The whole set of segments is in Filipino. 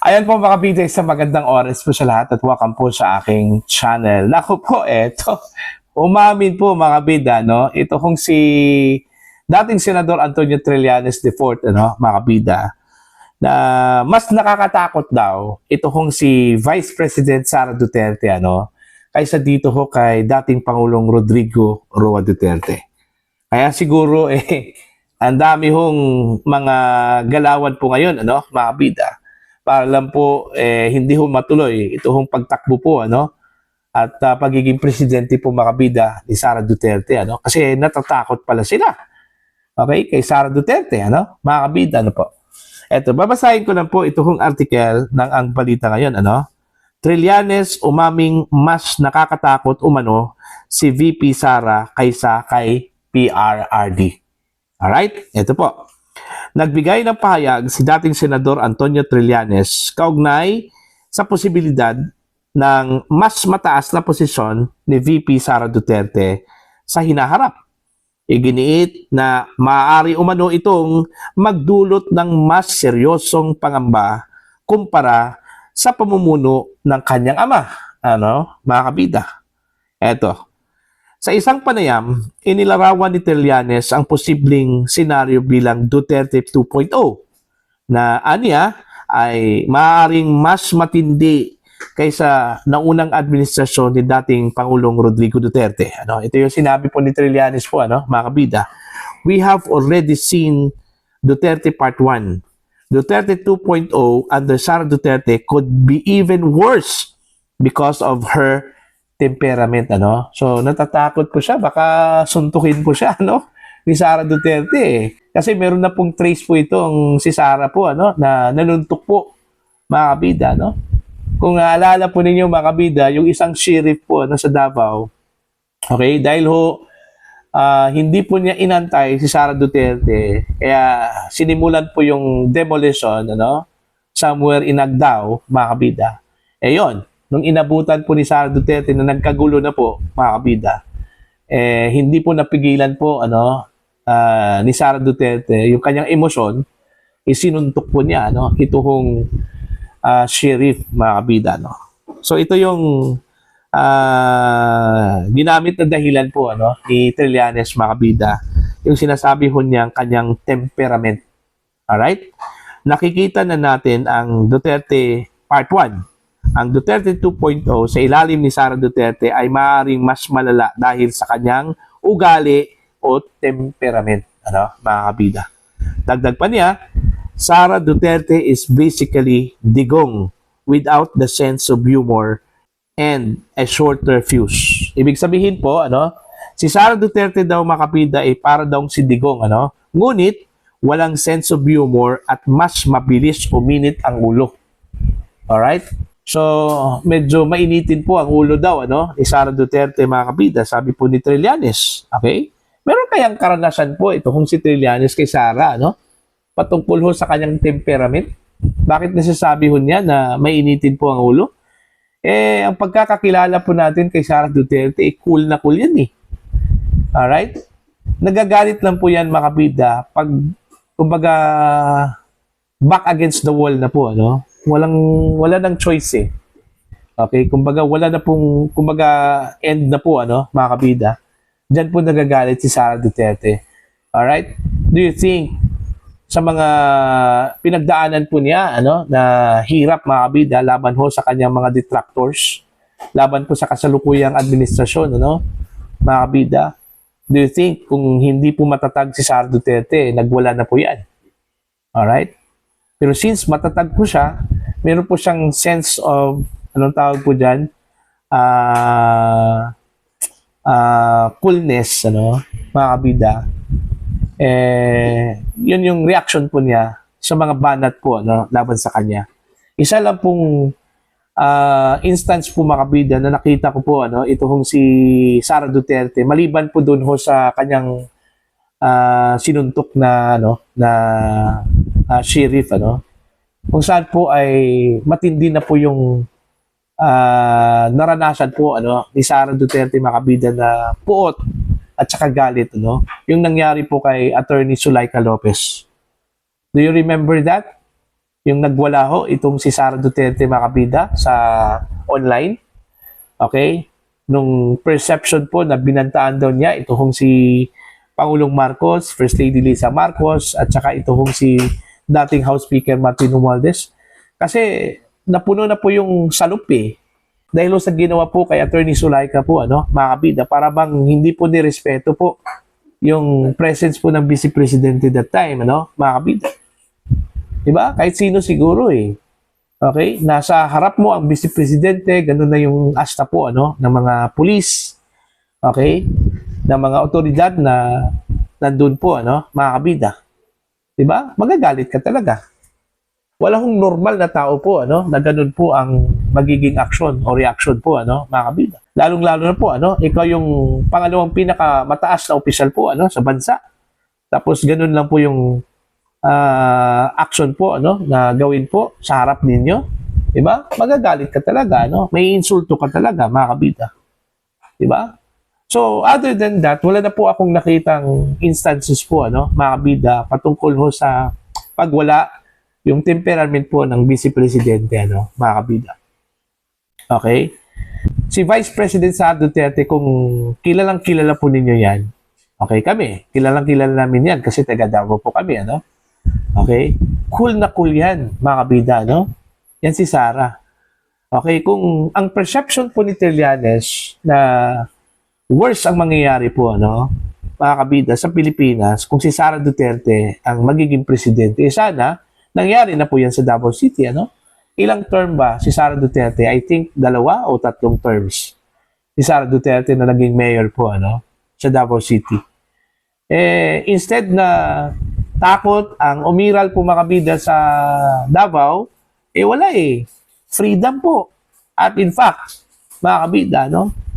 Ayan po mga kabida, sa magandang oras po sa lahat at welcome po sa aking channel. Naku po, eto, umamin po mga kabida, no? Ito kong si dating Senador Antonio Trillanes IV, ano, mga kabida, na mas nakakatakot daw ito kong si Vice President Sara Duterte, ano, kaysa dito ho kay dating Pangulong Rodrigo Roa Duterte. Kaya siguro, ang dami hong mga galawan po ngayon, ano, mga kabida, para lang po hindi ho matuloy ito hong pagtakbo po, ano, at pagiging presidente po makabida ni Sara Duterte, ano, kasi natatakot pala sila, okay, kay Sara Duterte, ano, mga kabida, ano po. Eto, babasahin ko lang po ito hong article ng Ang Balita ngayon, ano. Trillanes umaming mas nakakatakot umano si VP Sara kaysa kay PRRD. Alright, ito po. Nagbigay ng pahayag si dating Senador Antonio Trillanes kaugnay sa posibilidad ng mas mataas na posisyon ni VP Sara Duterte sa hinaharap. Iginiit na maaari umano itong magdulot ng mas seryosong pangamba kumpara sa pamumuno ng kanyang ama, ano, mga kabida. Eto. Sa isang panayam, inilarawan ni Trillanes ang posibleng senaryo bilang Duterte 2.0 na aniya ay maaaring mas matindi kaysa naunang administrasyon ni dating Pangulong Rodrigo Duterte. Ano, ito yung sinabi po ni Trillanes po, ano, mga kabida. We have already seen Duterte Part 1. Duterte 2.0 under Sara Duterte could be even worse because of her temperament, ano. So natatakot po siya, baka suntukin po siya, ano, ni Sara Duterte, kasi meron na pong trace po itong si Sara po, ano, na nanuntok po, mga kabida, no. Kung naalala po ninyo mga kabida, yung isang sheriff po, ano, sa Davao, okay, dahil ho hindi po niya inantay si Sara Duterte, kaya sinimulan po yung demolition, ano, somewhere in Agdao, mga kabida. Yun, nung inabutan po ni Sara Duterte na nagkagulo na po, mga kabida, hindi po napigilan po, ano, ni Sara Duterte yung kanyang emosyon, isinuntok po niya, ano, ito hong sheriff, mga kabida, no. So ito yung ginamit na dahilan po, ano, ni Trillanes, mga kabida, yung sinasabi ho niyang kanyang temperament. Alright? Nakikita na natin ang Duterte Part 1. Ang Duterte 2.0 sa ilalim ni Sara Duterte ay maaaring mas malala dahil sa kanyang ugali o temperament, ano, mga kabida. Dagdag pa niya, Sara Duterte is basically digong without the sense of humor and a shorter fuse. Ibig sabihin po, ano, si Sara Duterte daw, mga kabida, ay para daw si digong, ano, ngunit walang sense of humor at mas mabilis uminit ang ulo. Alright? So, medyo mainitin po ang ulo daw, ano, ni Sara Duterte, mga kabida, sabi po ni Trillanes. Okay? Meron kayang karanasan po ito kung si Trillanes kay Sara, ano, patungkol ho sa kanyang temperament? Bakit nasasabi ho niya na mainitin po ang ulo? Ang pagkakakilala po natin kay Sara Duterte, cool na cool yan, eh. Alright? Nagagalit lang po yan, mga kabida, pag, kumbaga, back against the wall na po, ano? Wala nang choice, eh. Okay, kumbaga wala na pong, kumbaga end na po, ano, mga kabida. Diyan po nagagalit si Sara Duterte. Alright? Do you think sa mga pinagdaanan po niya, ano, na hirap, mga kabida, laban ho sa kanyang mga detractors, laban po sa kasalukuyang administrasyon, ano, mga kabida, do you think kung hindi po matatag si Sara Duterte, nagwala na po yan? Alright? Pero since matatag po siya, meron po siyang sense of, anong tawag po dyan, coolness, ano, mga kabida, yun yung reaction po niya sa mga banat po, ano, laban sa kanya. Isa lang pong instance po, mga kabida, na nakita ko po, ano, ito hong si Sara Duterte, maliban po doon ho sa kanyang sinuntok na, ano, na sheriff, ano, kung saan po ay matindi na po yung naranasan po, ano, ni Sara Duterte, mga kabida, na puot at saka galit, ano, yung nangyari po kay Attorney Zuleika Lopez. Do you remember that? yung nagwala ho itong si Sara Duterte mga kabida sa online. Okay? Nung perception po na binantaan daw niya ito hong si Pangulong Marcos, First Lady Lisa Marcos, at saka ito hong si dating House Speaker Martin Romualdez. Kasi napuno na po yung salup eh. Dahil sa ginawa po kay Attorney Zulaika po, mga kabida, para bang hindi po nirespeto po yung presence po ng Vice Presidente that time, mga kabida. Diba? Kahit sino siguro eh. Okay? Nasa harap mo ang Vice Presidente, ganun na yung asta po, ng mga pulis. Okay? Ng mga otoridad na nandun po, mga kabida. Diba? Magagalit ka talaga. Wala hong normal na tao po, na ganun po ang magiging action o reaction po, mga kabida. Lalong-lalo na po, ikaw yung pangalawang pinakamataas na opisyal po, sa bansa. Tapos ganun lang po yung action po, na gawin po sa harap ninyo. Diba? Magagalit ka talaga, May insulto ka talaga, mga kabida. Diba? So, other than that, wala na po akong nakitang instances po, mga kabida, patungkol ho sa pagwala yung temperament po ng Vice Presidente, mga kabida. Okay? Si Vice President Sara Duterte, kung kilalang kilala po ninyo yan, okay, kami, kilalang kilala namin yan kasi taga Davao po kami, Okay? Cool na cool yan, mga kabida, Yan si Sara. Okay, kung ang perception po ni Trillanes na worse ang mangyayari po, mga kabida, sa Pilipinas, kung si Sara Duterte ang magiging presidente, sana, nangyari na po yan sa Davao City, Ilang term ba si Sara Duterte? I think 2 o 3 terms. Si Sara Duterte na naging mayor po, sa Davao City. Instead na takot ang umiral po mga kabida sa Davao, wala eh. Freedom po. At in fact, mga kabida,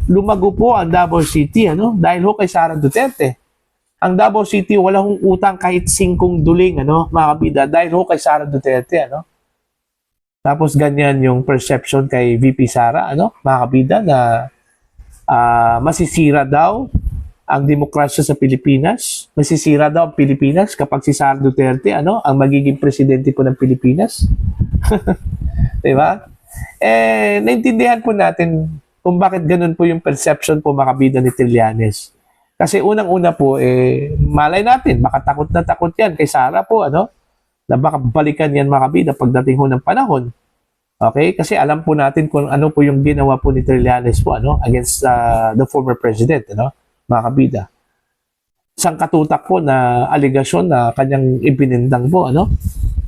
lumago po ang Davao City, dahil ho kay Sara Duterte. Ang Davao City, wala hong utang kahit 5 duling, mga kabida, dahil ho kay Sara Duterte, Tapos ganyan yung perception kay VP Sara, mga kabida, na masisira daw ang demokrasya sa Pilipinas. Masisira daw ang Pilipinas kapag si Sara Duterte, ang magiging presidente po ng Pilipinas. Diba? Naintindihan po natin kung bakit ganun po yung perception po mga kabida ni Trillanes. Kasi unang-una po, malay natin, baka takot na takot yan kay Sara po, na baka balikan yan mga kabida pagdating ho ng panahon. Okay? Kasi alam po natin kung ano po yung ginawa po ni Trillanes po, against the former president, mga kabida. Isang katutak po na aligasyon na kanyang ibinindang po,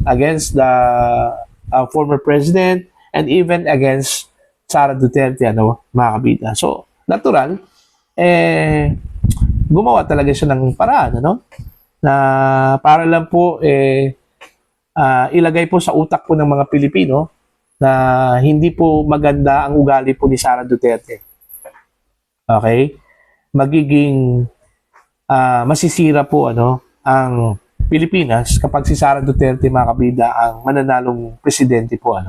against the former president and even against Sara Duterte, mga kabida. So, natural, gumawa talaga siya ng paraan, na para lang po, ilagay po sa utak po ng mga Pilipino na hindi po maganda ang ugali po ni Sara Duterte. Okay? Magiging masisira po ang Pilipinas kapag si Sara Duterte mga kabida ang mananalong presidente po.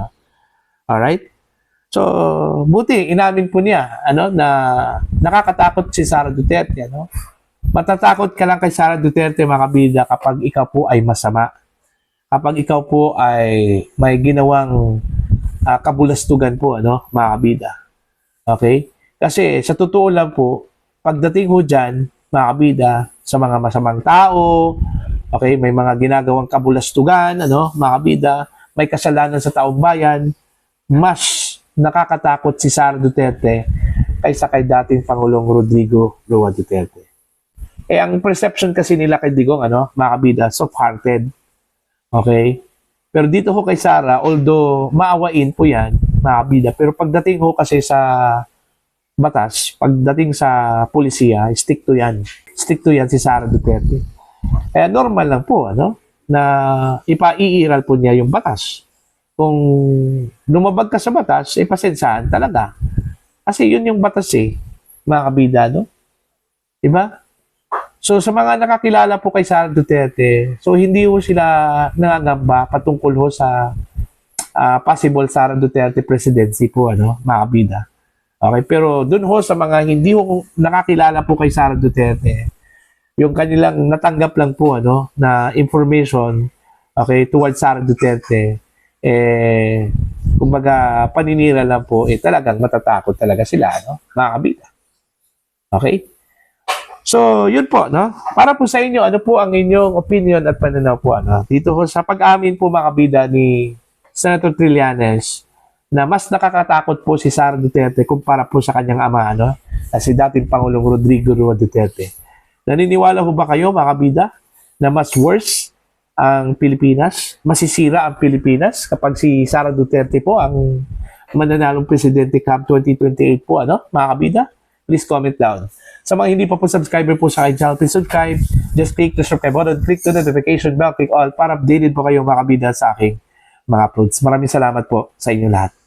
Alright? So, buti inamin po niya na nakakatakot si Sara Duterte. Matatakot ka lang kay Sara Duterte mga kabida kapag ikaw po ay masama. Kapag ikaw po ay may ginawang kabulastugan po, mga kabida. Okay? Kasi sa totoo lang po, pagdating ho dyan, mga kabida, sa mga masamang tao, okay, may mga ginagawang kabulastugan, mga kabida, may kasalanan sa taong bayan, mas nakakatakot si Sara Duterte kaysa kay dating Pangulong Rodrigo Roa Duterte. Ang perception kasi nila kay Digong, mga kabida, soft-hearted. Okay? Pero dito ho kay Sara, although maawain po yan, mga kabida, pero pagdating ho kasi sa batas, pagdating sa polisiya, stick to yan. Stick to yan si Sara Duterte. Normal lang po, na ipaiiral po niya yung batas. Kung lumabag ka sa batas, pasensyahan talaga. Kasi yun yung batas mga kabida, Diba? So, sa mga nakakilala po kay Sara Duterte, so hindi ho sila nangangamba patungkol ho sa possible Sara Duterte presidency po, mga kabida. Okay, pero dun ho sa mga hindi ho nakakilala po kay Sara Duterte, yung kanilang natanggap lang po, na information, okay, towards Sara Duterte, kumbaga, paninira lang po, talagang matatakot talaga sila, no? Mga kabida. Okay? So, yun po, no? Para po sa inyo, ano po ang inyong opinion at pananaw po, ano? Dito ho sa pag-amin po, mga kabida, ni Senator Trillanes, na mas nakakatakot po si Sara Duterte kumpara po sa kanyang ama, ano? Si dating Pangulong Rodrigo Roa Duterte. Naniniwala ho ba kayo, mga kabida, na mas worse ang Pilipinas? Masisira ang Pilipinas kapag si Sara Duterte po ang mananalong presidente come 2028 po, ano, mga kabida? Please comment down. Sa mga hindi pa po subscriber po sa akin channel, please subscribe. Just click the subscribe button, click the notification bell, click all para updated po kayo, mga kabida, sa aking mga uploads. Maraming salamat po sa inyo lahat.